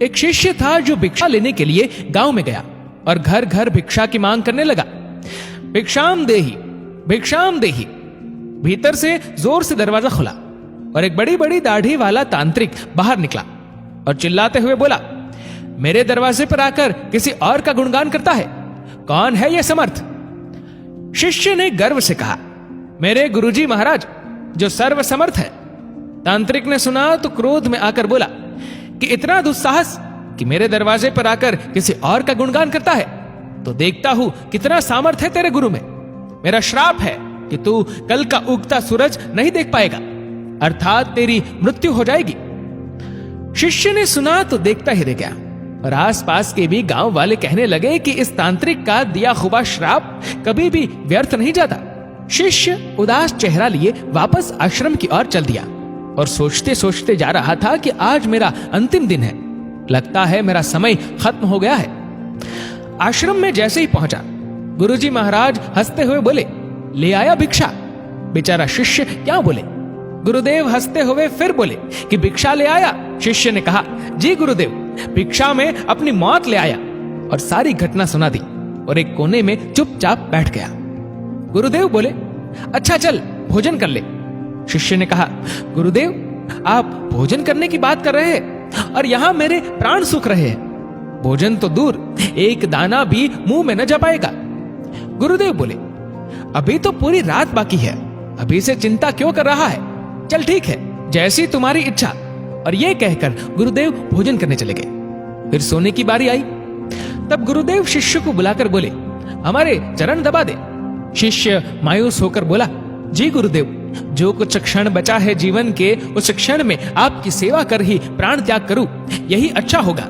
एक शिष्य था जो भिक्षा लेने के लिए गांव में गया और घर घर भिक्षा की मांग करने लगा। भिक्षाम देही, भिक्षाम देही। भीतर से जोर से दरवाजा खुला और एक बड़ी बड़ी दाढ़ी वाला तांत्रिक बाहर निकला और चिल्लाते हुए बोला, मेरे दरवाजे पर आकर किसी और का गुणगान करता है, कौन है यह समर्थ? शिष्य ने गर्व से कहा, मेरे गुरुजी महाराज जो सर्व समर्थ है। तांत्रिक ने सुना तो क्रोध में आकर बोला कि इतना दुस्साहस कि मेरे दरवाजे पर आकर किसी और का गुणगान करता है, तो देखता हूं कितना सामर्थ्य है तेरे गुरु में। मेरा श्राप है कि तू कल का उगता सूरज नहीं देख पाएगा, अर्थात तेरी मृत्यु हो जाएगी। शिष्य ने सुना तो देखता ही रह गया और आसपास के भी गांव वाले कहने लगे कि इस तांत्रिक का दिया हुआ श्राप कभी भी व्यर्थ नहीं जाता। शिष्य उदास चेहरा लिए वापस आश्रम की ओर चल दिया और सोचते सोचते जा रहा था कि आज मेरा अंतिम दिन है, लगता है मेरा समय खत्म हो गया है। आश्रम में जैसे ही पहुंचा, गुरुजी महाराज हंसते हुए बोले, ले आया भिक्षा? बेचारा शिष्य क्या बोले। गुरुदेव हंसते हुए फिर बोले कि भिक्षा ले आया? शिष्य ने कहा, जी गुरुदेव, भिक्षा में अपनी मौत ले आया, और सारी घटना सुना दी और एक कोने में चुपचाप बैठ गया। गुरुदेव बोले, अच्छा चल भोजन कर ले। शिष्य ने कहा, गुरुदेव आप भोजन करने की बात कर रहे हैं और यहां मेरे प्राण सूख रहे हैं। भोजन तो दूर, एक दाना भी मुंह में न जा पाएगा। गुरुदेव बोले, अभी तो पूरी रात बाकी है, अभी से चिंता क्यों कर रहा है? चल ठीक है, जैसी तुम्हारी इच्छा। और यह कहकर गुरुदेव भोजन करने चले गए। फिर सोने की बारी आई, तब गुरुदेव शिष्य को बुलाकर बोले, हमारे चरण दबा दे। शिष्य मायूस होकर बोला, जी गुरुदेव, जो कुछ क्षण बचा है जीवन के, उस क्षण में आपकी सेवा कर ही प्राण त्याग करूं, यही अच्छा होगा।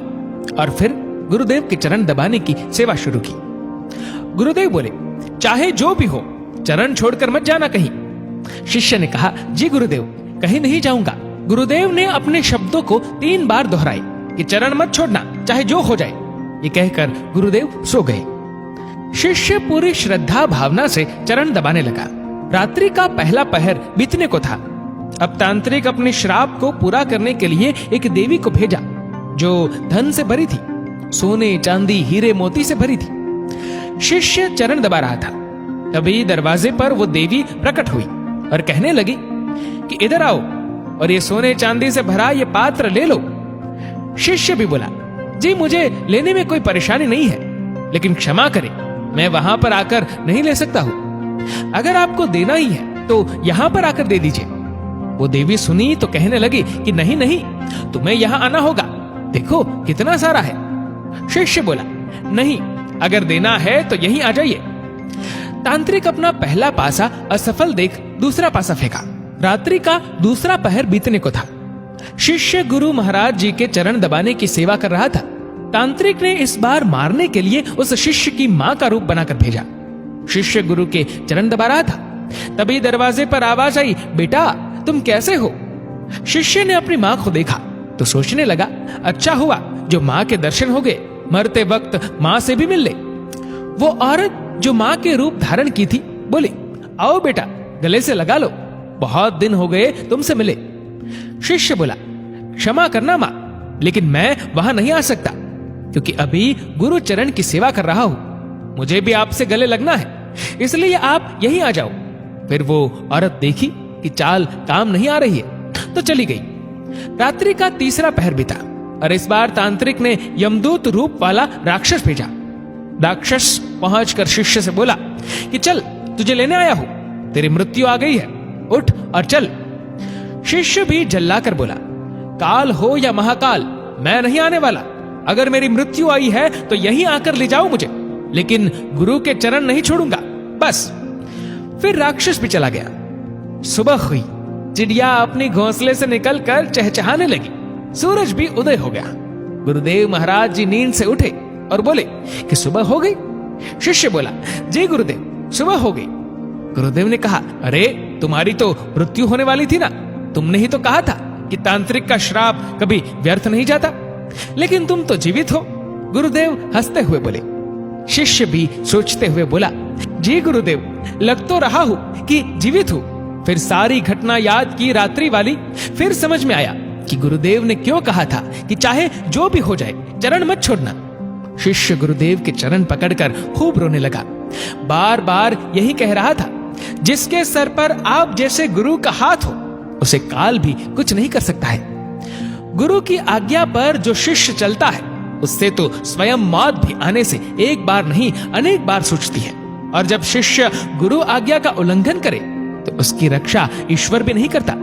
और फिर गुरुदेव के चरण दबाने की सेवा शुरू की। गुरुदेव बोले, चाहे जो भी हो, चरण छोड़कर मत जाना कहीं। शिष्य ने कहा, जी गुरुदेव, कहीं नहीं जाऊंगा। गुरुदेव ने अपने शब्दों को 3 बार दोहराए कि चरण मत छोड़ना, चाहे जो हो जाए। ये कहकर गुरुदेव सो गए। शिष्य पूरी श्रद्धा भावना से चरण दबाने लगा। रात्रि का पहला पहर बीतने को था। अब तांत्रिक अपने श्राप को पूरा करने के लिए एक देवी को भेजा जो धन से भरी थी, सोने चांदी हीरे मोती से भरी थी। शिष्य चरण दबा रहा था, तभी दरवाजे पर वो देवी प्रकट हुई और कहने लगी कि इधर आओ और ये सोने चांदी से भरा ये पात्र ले लो। शिष्य भी बोला, जी मुझे लेने में कोई परेशानी नहीं है, लेकिन क्षमा करें, मैं वहां पर आकर नहीं ले सकता हूं। अगर आपको देना ही है तो यहां पर आकर दे दीजिए। वो देवी सुनी तो कहने लगी कि नहीं नहीं, तुम्हें यहां आना होगा, देखो कितना सारा है। शिष्य बोला, नहीं, अगर देना है तो यहीं आ जाइए। तांत्रिक अपना पहला पासा असफल देख दूसरा पासा फेंका। रात्रि का दूसरा पहर बीतने को था। शिष्य गुरु महाराज जी के चरण दबाने की सेवा कर रहा था। तांत्रिक ने इस बार मारने के लिए उस शिष्य की मां का रूप बनाकर भेजा। शिष्य गुरु के चरण दबा रहा था, तभी दरवाजे पर आवाज आई, बेटा तुम कैसे हो? शिष्य ने अपनी मां को देखा तो सोचने लगा, अच्छा हुआ जो मां के दर्शन हो गए, मरते वक्त मां से भी मिल ले। वो औरत जो मां के रूप धारण की थी बोली, आओ बेटा गले से लगा लो, बहुत दिन हो गए तुमसे मिले। शिष्य बोला, क्षमा करना मां, लेकिन मैं वहां नहीं आ सकता क्योंकि अभी गुरु चरण की सेवा कर रहा हूं, मुझे भी आपसे गले लगना है, इसलिए आप यहीं आ जाओ। फिर वो औरत देखी कि चाल काम नहीं आ रही है तो चली गई। रात्रि का तीसरा पहर बीता और इस बार तांत्रिक ने यमदूत रूप वाला राक्षस भेजा। राक्षस पहुंचकर शिष्य से बोला कि चल तुझे लेने आया हूं, तेरी मृत्यु आ गई है, उठ और चल। शिष्य भी जल्लाकर बोला, काल हो या महाकाल, मैं नहीं आने वाला। अगर मेरी मृत्यु आई है तो यहीं आकर ले जाओ मुझे, लेकिन गुरु के चरण नहीं छोड़ूंगा, बस। फिर राक्षस भी चला गया। सुबह हुई, चिड़िया अपनी घोंसले से निकलकर चहचहाने लगी, सूरज भी उदय हो गया। गुरुदेव महाराज जी नींद से उठे और बोले कि सुबह हो गई। शिष्य बोला, जी गुरुदेव सुबह हो गई। गुरुदेव ने कहा, अरे तुम्हारी तो मृत्यु होने वाली थी ना, तुमने ही तो कहा था कि तांत्रिक का श्राप कभी व्यर्थ नहीं जाता, लेकिन तुम तो जीवित हो। गुरुदेव हंसते हुए बोले। शिष्य भी सोचते हुए बोला, जी गुरुदेव, लग तो रहा हूं कि जीवित हूं। फिर सारी घटना याद की रात्रि वाली, फिर समझ में आया जबकि गुरुदेव ने क्यों कहा था कि चाहे जो भी हो जाए चरण मत छोड़ना। शिष्य गुरुदेव के चरण पकड़कर खूब रोने लगा। बार बार यही कह रहा था, जिसके सर पर आप जैसे गुरु का हाथ हो उसे काल भी कुछ नहीं कर सकता है। गुरु की आज्ञा पर जो शिष्य चलता है उससे तो स्वयं मौत भी आने से एक बार नहीं अनेक बार सोचती है। और जब शिष्य गुरु आज्ञा का उल्लंघन करे तो उसकी रक्षा ईश्वर भी नहीं करता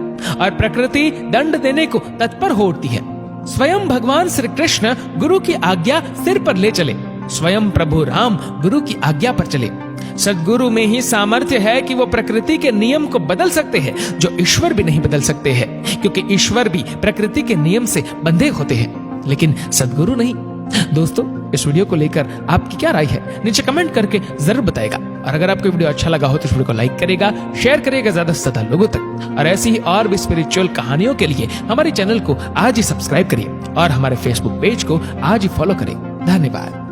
और प्रकृति दंड देने को तत्पर हो उठती है। स्वयं भगवान श्री कृष्ण गुरु की आज्ञा सिर पर ले चले, स्वयं प्रभु राम गुरु की आज्ञा पर चले। सद्गुरु में ही सामर्थ्य है कि वो प्रकृति के नियम को बदल सकते हैं जो ईश्वर भी नहीं बदल सकते हैं, क्योंकि ईश्वर भी प्रकृति के नियम से बंधे होते हैं, लेकिन सद्गुरु नहीं। दोस्तों, इस वीडियो को लेकर आपकी क्या राय है नीचे कमेंट करके जरूर बताएगा। और अगर आपको वीडियो अच्छा लगा हो तो इस वीडियो को लाइक करेगा, शेयर करेगा ज्यादा से ज्यादा लोगों तक। और ऐसी ही और भी स्पिरिचुअल कहानियों के लिए हमारे चैनल को आज ही सब्सक्राइब करिए और हमारे फेसबुक पेज को आज ही फॉलो करें। धन्यवाद।